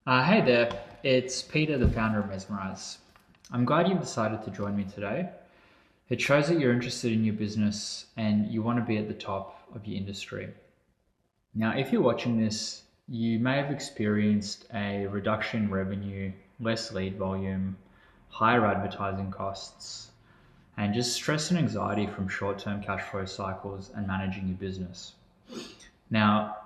Hey there, it's Peter, the founder of Mesmerize. I'm glad you've decided to join me today. It shows that you're interested in your business and you want to be at the top of your industry. Now, if you're watching this, you may have experienced a reduction in revenue, less lead volume, higher advertising costs, and just stress and anxiety from short-term cash flow cycles and managing your business. Now,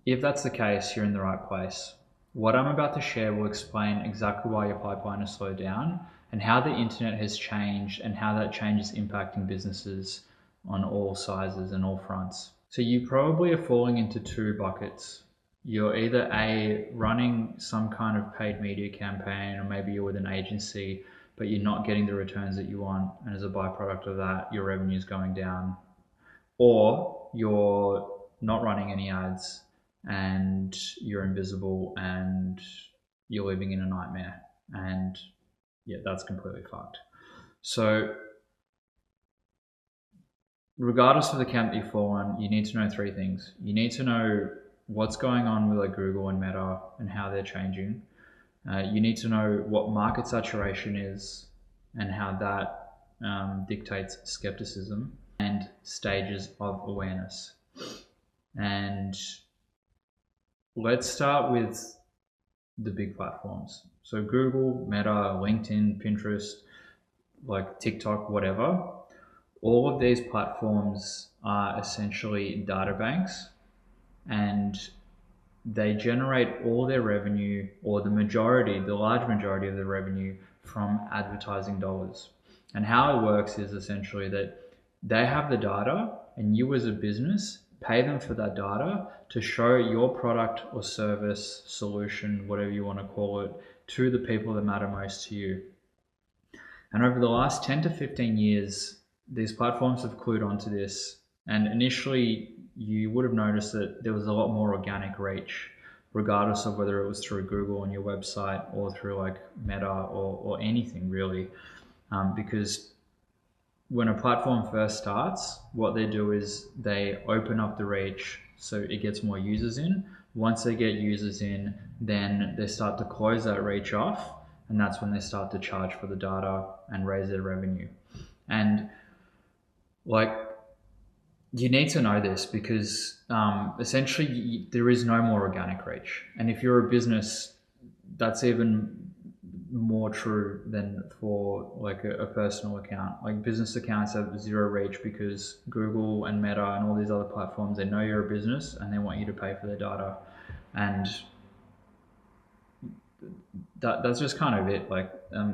if that's the case, you're in the right place. What I'm about to share will explain exactly why your pipeline has slowed down and how the internet has changed and how that change is impacting businesses on all sizes and all fronts. So you probably are falling into two buckets. You're either A, running some kind of paid media campaign, or maybe you're with an agency, but you're not getting the returns that you want. And as a byproduct of that, your revenue is going down. Or you're not running any ads and you're invisible and you're living in a nightmare, and yeah, that's completely fucked. So regardless of the camp that you fall in, you need to know three things. You need to know what's going on with like Google and Meta and how they're changing. You need to know what market saturation is and how that dictates skepticism and stages of awareness. And let's start with the big platforms. So Google, Meta, LinkedIn, Pinterest, like TikTok, whatever. All of these platforms are essentially data banks, and they generate all their revenue, or the large majority of the revenue, from advertising dollars. And how it works is essentially that they have the data and you as a business pay them for that data to show your product or service, solution, whatever you want to call it, to the people that matter most to you. And over the last 10 to 15 years, these platforms have clued onto this. And initially, you would have noticed that there was a lot more organic reach, regardless of whether it was through Google on your website or through like Meta or anything really. Because when a platform first starts, what they do is they open up the reach so it gets more users in. Once they get users in, then they start to close that reach off, and that's when they start to charge for the data and raise their revenue. And like, you need to know this because essentially there is no more organic reach. And if you're a business, that's even more true than for like a personal account. Like business accounts have zero reach because Google and Meta and all these other platforms, they know you're a business and they want you to pay for their data. And that's just kind of it. Like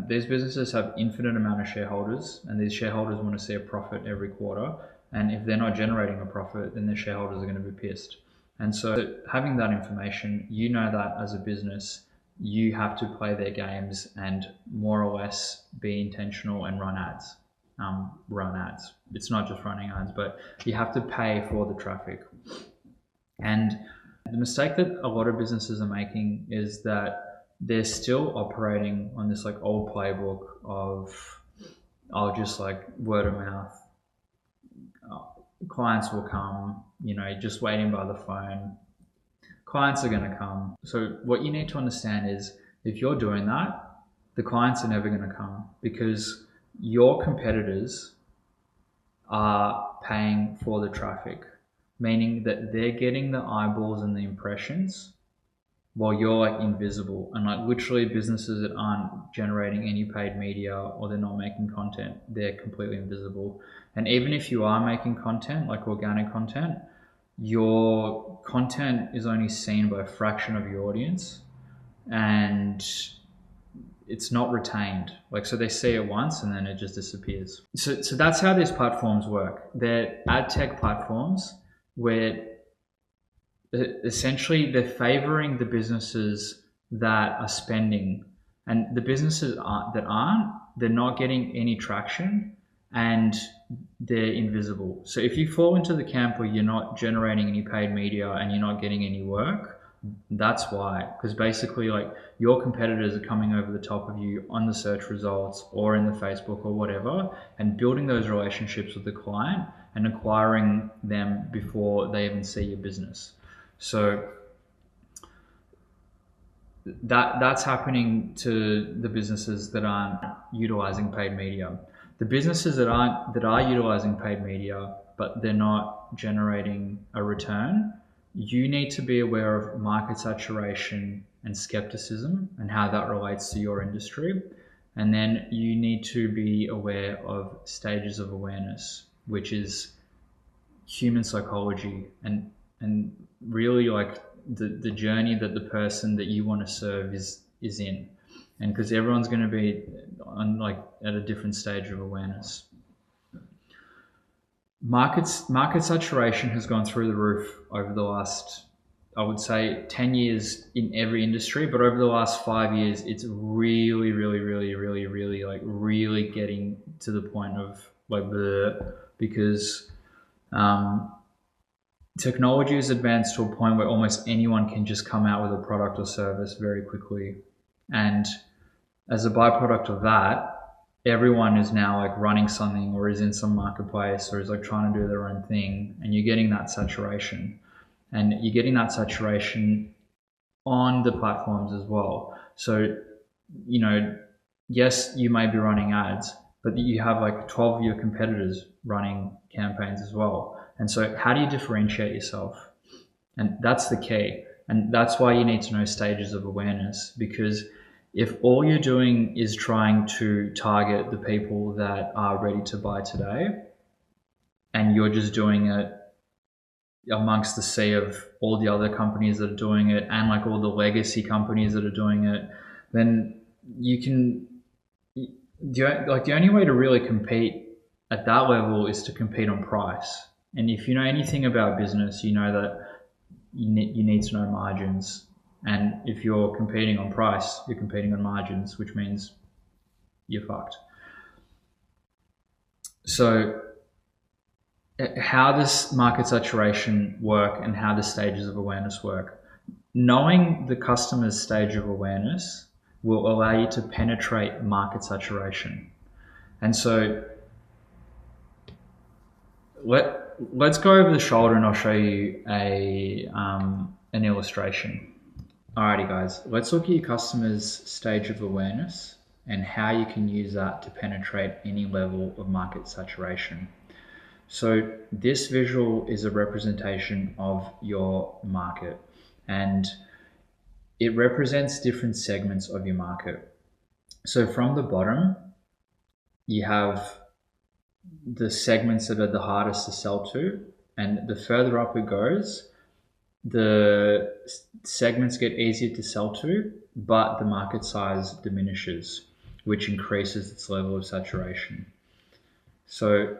these businesses have infinite amount of shareholders, and these shareholders want to see a profit every quarter. And if they're not generating a profit, then their shareholders are going to be pissed. And so having that information, you know that as a business, you have to play their games and more or less be intentional and run ads. Run ads. It's not just running ads, but you have to pay for the traffic. And the mistake that a lot of businesses are making is that they're still operating on this like old playbook of, I'll just like word of mouth. Clients will come, just waiting by the phone. Clients are going to come. So what you need to understand is if you're doing that, the clients are never going to come because your competitors are paying for the traffic, meaning that they're getting the eyeballs and the impressions while you're like invisible. And like literally businesses that aren't generating any paid media or they're not making content, they're completely invisible. And even if you are making content, like organic content, your content is only seen by a fraction of your audience and it's not retained. Like, so they see it once and then it just disappears. So that's how these platforms work. They're ad tech platforms where essentially they're favoring the businesses that are spending, and the businesses that aren't, they're not getting any traction and they're invisible. So if you fall into the camp where you're not generating any paid media and you're not getting any work, that's why. Because basically like your competitors are coming over the top of you on the search results or in the Facebook or whatever, and building those relationships with the client and acquiring them before they even see your business. So that's happening to the businesses that aren't utilizing paid media. The businesses that are utilizing paid media, but they're not generating a return, you need to be aware of market saturation and skepticism and how that relates to your industry. And then you need to be aware of stages of awareness, which is human psychology and really like the journey that the person that you want to serve is in. And because everyone's going to be on like at a different stage of awareness. Market saturation has gone through the roof over the last, I would say, 10 years in every industry, but over the last 5 years, it's really, really, really, really, really, like really getting to the point of like bleh, because technology has advanced to a point where almost anyone can just come out with a product or service very quickly. And as a byproduct of that, everyone is now like running something or is in some marketplace or is like trying to do their own thing, and you're getting that saturation. And you're getting that saturation on the platforms as well. So, you know, yes, you may be running ads, but you have like 12 of your competitors running campaigns as well. And so how do you differentiate yourself? And that's the key. And that's why you need to know stages of awareness, because if all you're doing is trying to target the people that are ready to buy today, and you're just doing it amongst the sea of all the other companies that are doing it and like all the legacy companies that are doing it, then you can, the only way to really compete at that level is to compete on price. And if you know anything about business, you know that you need to know margins. And if you're competing on price, you're competing on margins, which means you're fucked. So how does market saturation work and how does stages of awareness work? Knowing the customer's stage of awareness will allow you to penetrate market saturation. And so let's go over the shoulder and I'll show you an illustration. Alrighty guys, let's look at your customer's stage of awareness and how you can use that to penetrate any level of market saturation. So this visual is a representation of your market, and it represents different segments of your market. So from the bottom, you have the segments that are the hardest to sell to, and the further up it goes, the segments get easier to sell to, but the market size diminishes, which increases its level of saturation. So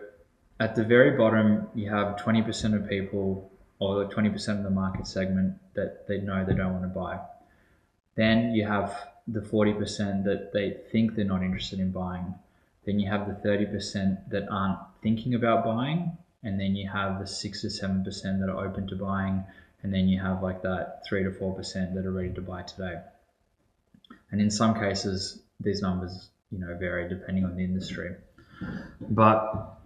at the very bottom, you have 20% of people, or 20% of the market segment that they know they don't want to buy. Then you have the 40% that they think they're not interested in buying. Then you have the 30% that aren't thinking about buying. And then you have the 6 to 7% that are open to buying. And then you have like that 3 to 4% that are ready to buy today. And in some cases, these numbers, vary depending on the industry. But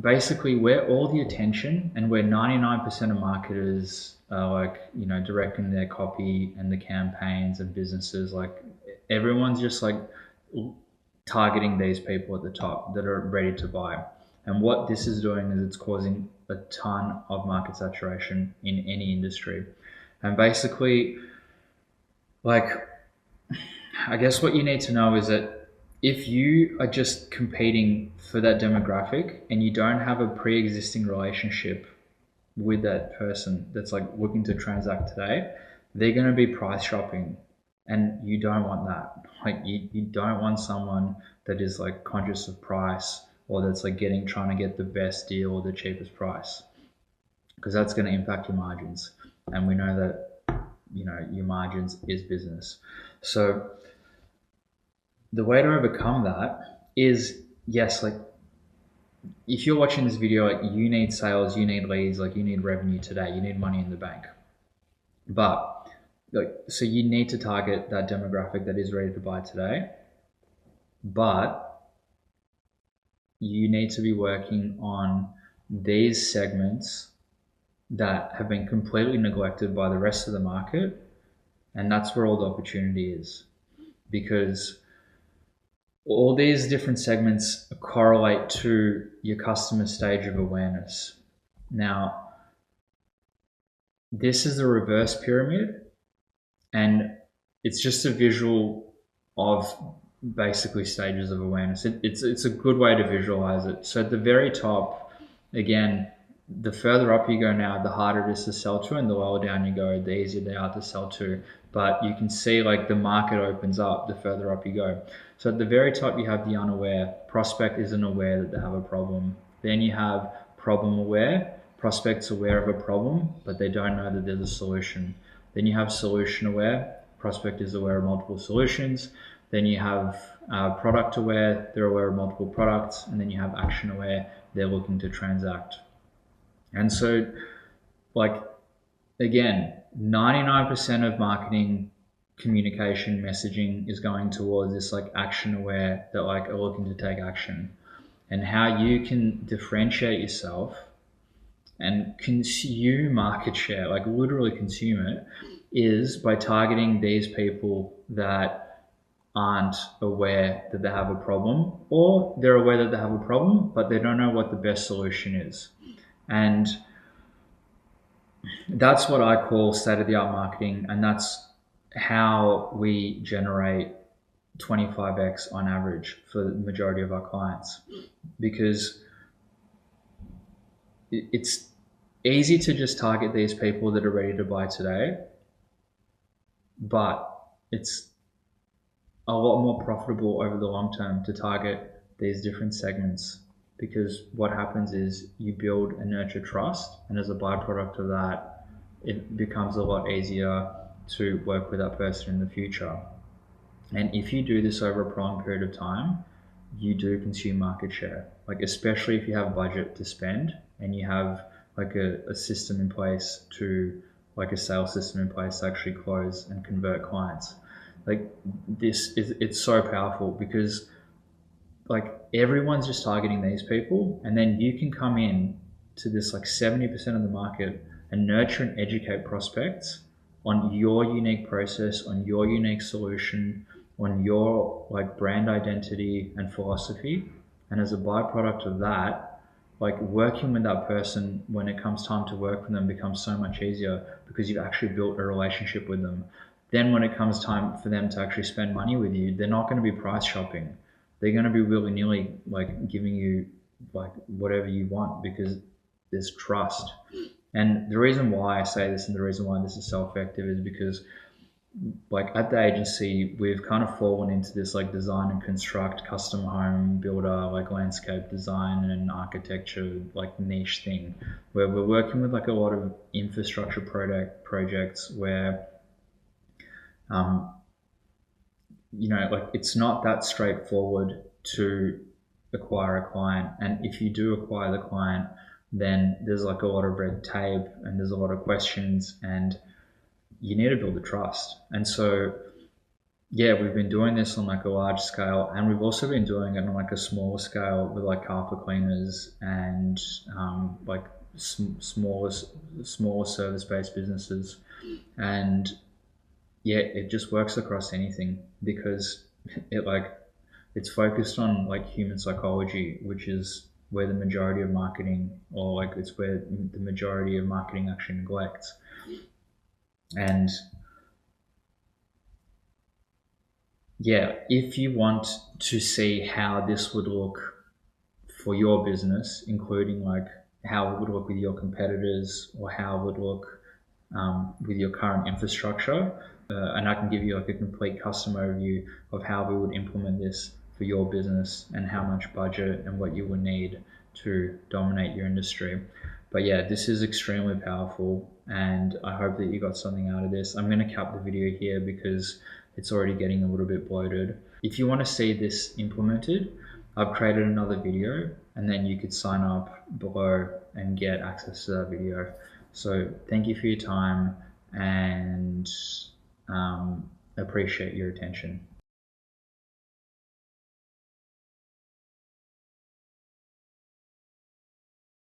basically, where all the attention and where 99% of marketers are directing their copy and the campaigns and businesses, like everyone's just like targeting these people at the top that are ready to buy. And what this is doing is it's causing a ton of market saturation in any industry. And basically, I guess what you need to know is that if you are just competing for that demographic and you don't have a pre-existing relationship with that person that's like looking to transact today, they're going to be price shopping, and you don't want that. Like you don't want someone that is like conscious of price, or that's like trying to get the best deal or the cheapest price, because that's going to impact your margins. And we know that, your margins is business. So the way to overcome that is, yes, like if you're watching this video, like you need sales, you need leads, like you need revenue today, you need money in the bank. But so you need to target that demographic that is ready to buy today. But you need to be working on these segments that have been completely neglected by the rest of the market, And that's where all the opportunity is, because all these different segments correlate to your customer stage of awareness. Now, this is the reverse pyramid, and it's just a visual of basically stages of awareness. It's a good way to visualize it. So at the very top, again, the further up you go now, the harder it is to sell to, and the lower down you go, the easier they are to sell to. But you can see like the market opens up the further up you go. So at the very top, you have the unaware. Prospect isn't aware that they have a problem. Then you have problem aware. Prospect's aware of a problem, but they don't know that there's a solution. Then you have solution aware. Prospect is aware of multiple solutions. Then you have product aware. They're aware of multiple products. And then you have action aware. They're looking to transact. And so, like, again, 99% of marketing communication messaging is going towards this like action aware that like are looking to take action. And how you can differentiate yourself and consume market share, like literally consume it, is by targeting these people that aren't aware that they have a problem, or they're aware that they have a problem, but they don't know what the best solution is. And that's what I call state-of-the-art marketing, and that's how we generate 25x on average for the majority of our clients, because it's easy to just target these people that are ready to buy today, but it's a lot more profitable over the long term to target these different segments, because what happens is you build and nurture trust, and as a byproduct of that, it becomes a lot easier to work with that person in the future. And if you do this over a prolonged period of time, you do consume market share, like especially if you have budget to spend and you have like a system in place to, like a sales system in place to actually close and convert clients. Like it's so powerful, because like everyone's just targeting these people, and then you can come in to this like 70% of the market and nurture and educate prospects on your unique process, on your unique solution, on your like brand identity and philosophy. And as a byproduct of that, like working with that person when it comes time to work with them becomes so much easier, because you've actually built a relationship with them. Then when it comes time for them to actually spend money with you, they're not going to be price shopping. They're going to be willy-nilly like giving you like whatever you want, because there's trust. And the reason why I say this and the reason why this is so effective is because like at the agency, we've kind of fallen into this like design and construct, custom home builder, like landscape design and architecture, like niche thing, where we're working with like a lot of infrastructure projects where, you know, like it's not that straightforward to acquire a client. And if you do acquire the client, then there's like a lot of red tape and there's a lot of questions, and you need to build the trust. And so, yeah, we've been doing this on like a large scale, and we've also been doing it on like a smaller scale with like carpet cleaners and like smaller service-based businesses. And yeah, it just works across anything, because it's focused on like human psychology, which is where the majority of marketing, or like it's where the majority of marketing actually neglects. And yeah, if you want to see how this would look for your business, including like how it would look with your competitors, or how it would look with your current infrastructure, and I can give you like a complete custom overview of how we would implement this for your business and how much budget and what you would need to dominate your industry. But yeah, this is extremely powerful, and I hope that you got something out of this. I'm going to cap the video here because it's already getting a little bit bloated. If you want to see this implemented, I've created another video, and then you could sign up below and get access to that video. So thank you for your time, and appreciate your attention.